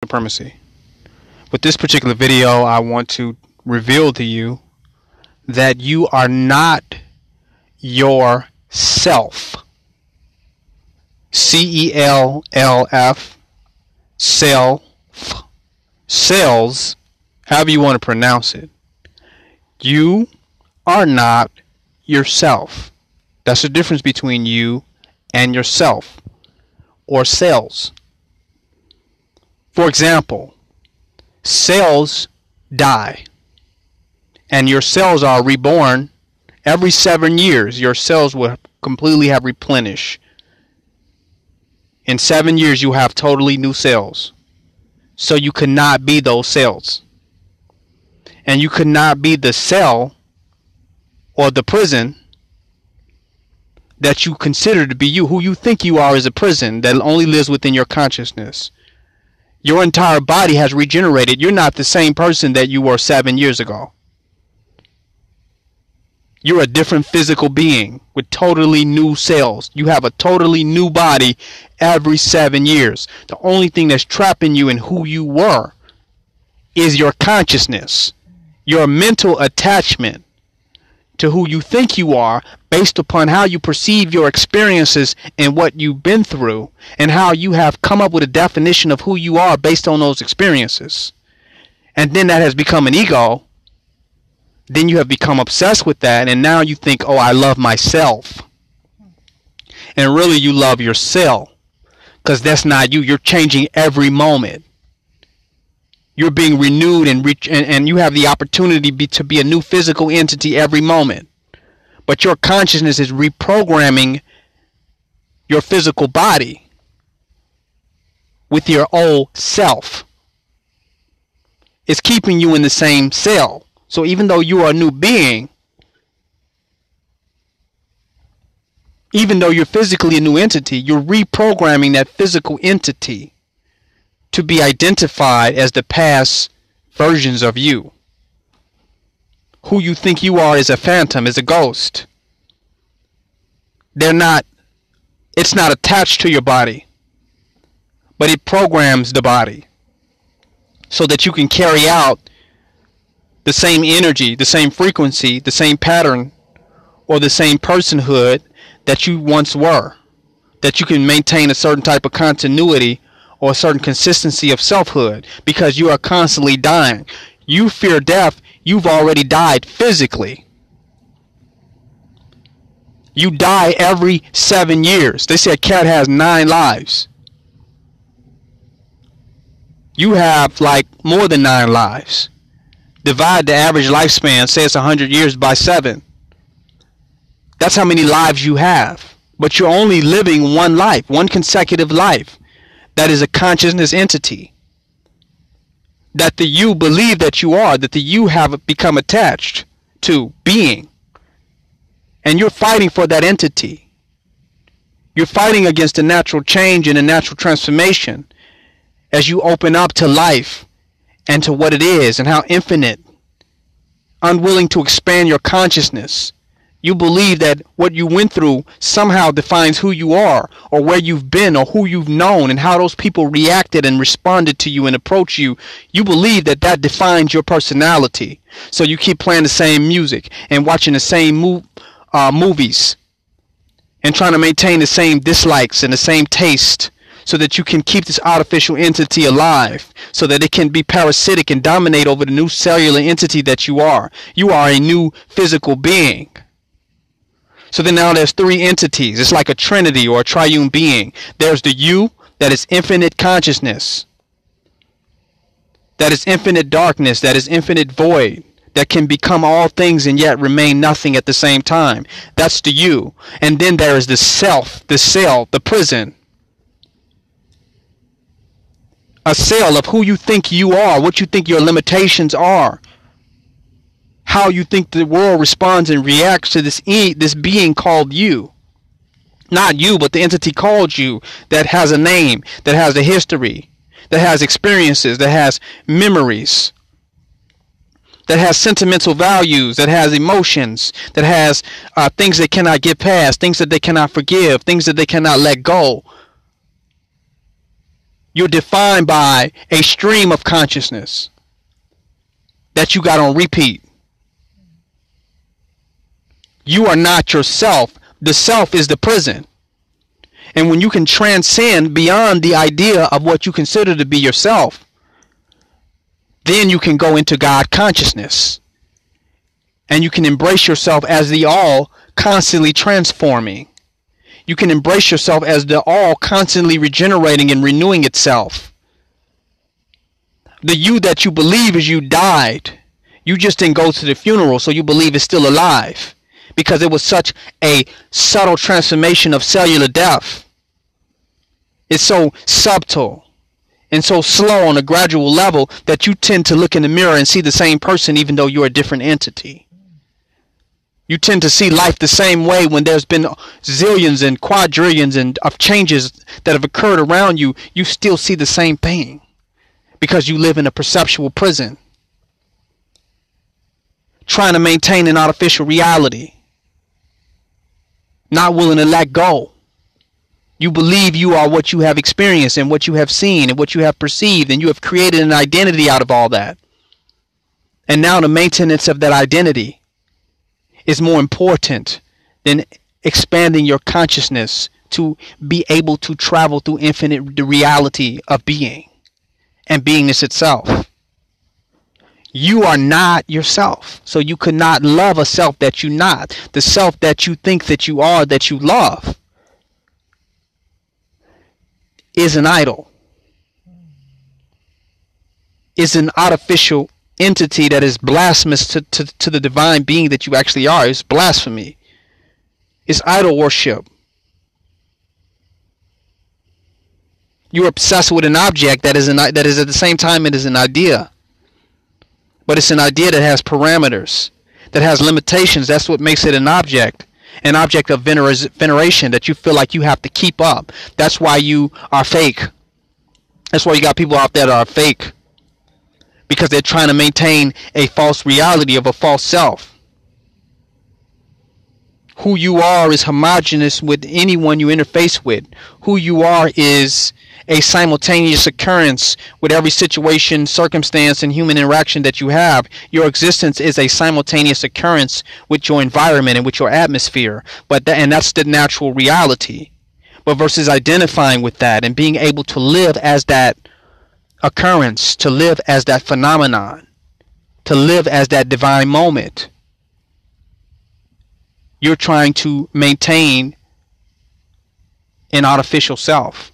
supremacy. With this particular video, I want to reveal to you that you are not your self. CELLF, self, cells, however you want to pronounce it. You are not yourself. That's the difference between you and yourself, or cells. For example, cells die, and your cells are reborn every 7 years. Your cells will completely have replenished. In 7 years, you have totally new cells. So you could not be those cells. And you could not be the cell or the prison that you consider to be you. Who you think you are is a prison that only lives within your consciousness. Your entire body has regenerated. You're not the same person that you were 7 years ago. You're a different physical being with totally new cells. You have a totally new body every 7 years. The only thing that's trapping you in who you were is your consciousness, your mental attachment to who you think you are based upon how you perceive your experiences and what you've been through, and how you have come up with a definition of who you are based on those experiences. And then that has become an ego. Then you have become obsessed with that, and now you think, oh, I love myself. And really you love your cell, because that's not you. You're changing every moment. You're being renewed, and you have the opportunity to be a new physical entity every moment. But your consciousness is reprogramming your physical body with your old self. It's keeping you in the same cell. So even though you are a new being, even though you're physically a new entity, you're reprogramming that physical entity to be identified as the past versions of you. Who you think you are is a phantom, is a ghost. It's not attached to your body, but it programs the body so that you can carry out the same energy, the same frequency, the same pattern, or the same personhood that you once were. That you can maintain a certain type of continuity or a certain consistency of selfhood, because you are constantly dying. You fear death. You've already died physically. You die every 7 years. They say a cat has 9 lives. You have like more than 9 lives. Divide the average lifespan, say it's 100 years, by 7. That's how many lives you have. But you're only living one life, one consecutive life. That is a consciousness entity. That the you believe that you are, that the you have become attached to being. And you're fighting for that entity. You're fighting against the natural change and the natural transformation as you open up to life and to what it is and how infinite, unwilling to expand your consciousness. You believe that what you went through somehow defines who you are, or where you've been, or who you've known, and how those people reacted and responded to you and approached you. You believe that that defines your personality. So you keep playing the same music and watching the same movies and trying to maintain the same dislikes and the same taste, so that you can keep this artificial entity alive, so that it can be parasitic and dominate over the new cellular entity that you are. You are a new physical being. So then now there's 3 entities. It's like a trinity or a triune being. There's the you, that is infinite consciousness, that is infinite darkness, that is infinite void, that can become all things and yet remain nothing at the same time. That's the you. And then there is the self, the cell, the prison. A cell of who you think you are, what you think your limitations are, how you think the world responds and reacts to this being called you. Not you, but the entity called you, that has a name, that has a history, that has experiences, that has memories, that has sentimental values, that has emotions, that has things they cannot get past, things that they cannot forgive, things that they cannot let go. You're defined by a stream of consciousness that you got on repeat. You are not yourself. The self is the prison. And when you can transcend beyond the idea of what you consider to be yourself, then you can go into God consciousness. And you can embrace yourself as the all constantly transforming. You can embrace yourself as the all constantly regenerating and renewing itself. The you that you believe is you died. You just didn't go to the funeral, so you believe it's still alive. Because it was such a subtle transformation of cellular death. It's so subtle and so slow on a gradual level that you tend to look in the mirror and see the same person even though you're a different entity. You tend to see life the same way when there's been zillions and quadrillions of changes that have occurred around you. You still see the same thing because you live in a perceptual prison, trying to maintain an artificial reality, not willing to let go. You believe you are what you have experienced and what you have seen and what you have perceived, and you have created an identity out of all that. And now the maintenance of that identity is more important than expanding your consciousness to be able to travel through infinite reality of being and beingness itself. You are not yourself, so you could not love a self that you're not. The self that you think that you are, that you love, is an idol, is an artificial entity that is blasphemous to the divine being that you actually are. It's blasphemy. It's idol worship. You're obsessed with an object that is at the same time it is an idea. But it's an idea that has parameters, that has limitations. That's what makes it an object of veneration that you feel like you have to keep up. That's why you are fake. That's why you got people out there that are fake, because they're trying to maintain a false reality of a false self. Who you are is homogeneous with anyone you interface with. Who you are is a simultaneous occurrence with every situation, circumstance, and human interaction that you have. Your existence is a simultaneous occurrence with your environment and with your atmosphere. And that's the natural reality. But versus identifying with that and being able to live as that occurrence, to live as that phenomenon, to live as that divine moment, you're trying to maintain an artificial self.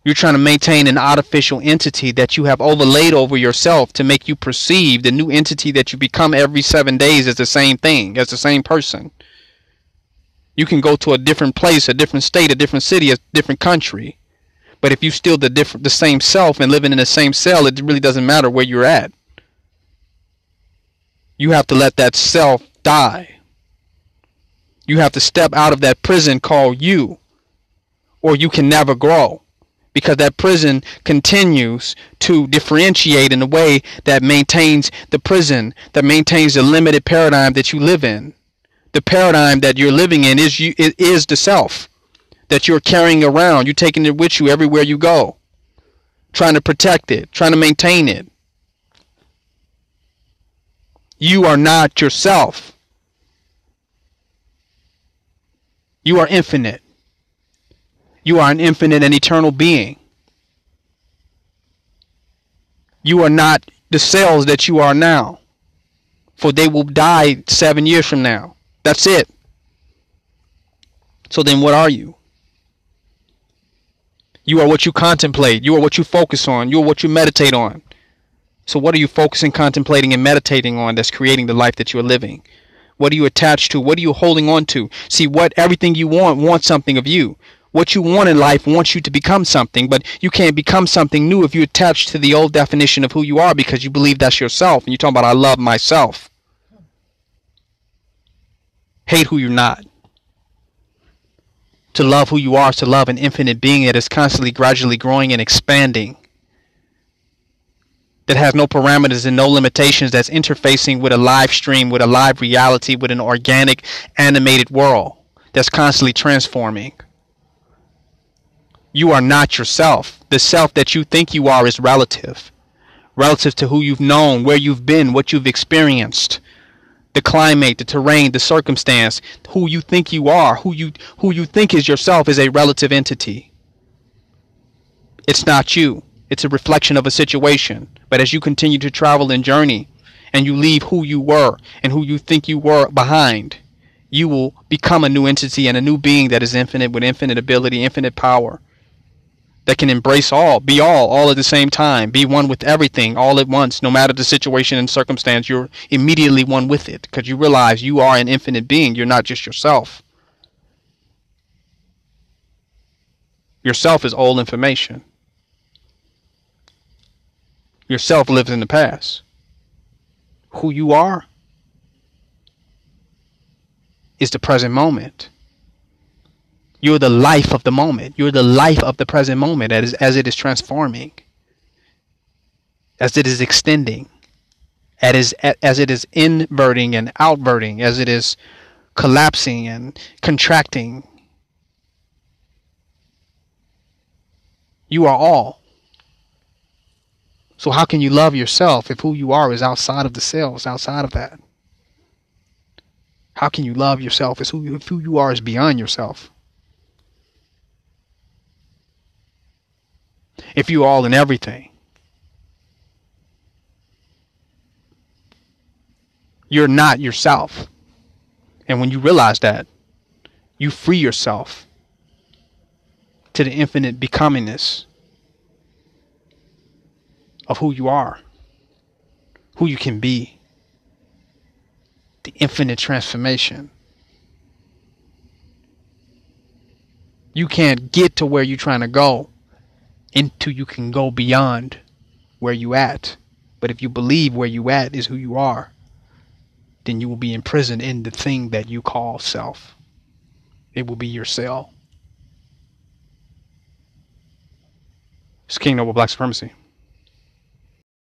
You're trying to maintain an artificial entity that you have overlaid over yourself to make you perceive the new entity that you become every 7 days as the same thing, as the same person. You can go to a different place, a different state, a different city, a different country. But if you're still the same self and living in the same cell, it really doesn't matter where you're at. You have to let that self die. You have to step out of that prison called you, or you can never grow. Because that prison continues to differentiate in a way that maintains the prison, that maintains the limited paradigm that you live in. The paradigm that you're living in is the self that you're carrying around. You're taking it with you everywhere you go, trying to protect it, trying to maintain it. You are not yourself. You are infinite. You are an infinite and eternal being. You are not the cells that you are now, for they will die 7 years from now. That's it. So then what are you? You are what you contemplate. You are what you focus on. You are what you meditate on. So what are you focusing, contemplating, and meditating on that's creating the life that you are living? What are you attached to? What are you holding on to? See, everything you want wants something of you. What you want in life wants you to become something, but you can't become something new if you attach to the old definition of who you are because you believe that's yourself. And you're talking about, I love myself. Hate who you're not. To love who you are is to love an infinite being that is constantly, gradually growing and expanding. That has no parameters and no limitations, that's interfacing with a live stream, with a live reality, with an organic, animated world that's constantly transforming. You are not yourself. The self that you think you are is relative. Relative to who you've known, where you've been, what you've experienced, the climate, the terrain, the circumstance, who you think you are, who you think is yourself is a relative entity. It's not you. It's a reflection of a situation. But as you continue to travel and journey, and you leave who you were and who you think you were behind, you will become a new entity and a new being that is infinite, with infinite ability, infinite power, that can embrace all, be all at the same time, be one with everything all at once. No matter the situation and circumstance, you're immediately one with it, because you realize you are an infinite being. You're not just yourself. Yourself is old information. Yourself lives in the past. Who you are is the present moment. You're the life of the moment. You're the life of the present moment as it is transforming, as it is extending, as it is inverting and outverting, as it is collapsing and contracting. You are all. So how can you love yourself if who you are is outside of the cells, outside of that? How can you love yourself if who you are is beyond yourself? If you're all in everything, you're not yourself. And when you realize that, you free yourself to the infinite becomingness of who you are, who you can be, the infinite transformation. You can't get to where you're trying to go until you can go beyond where you at. But if you believe where you at is who you are, then you will be imprisoned in the thing that you call self. It will be your cell. It's King Noble Black Supremacy.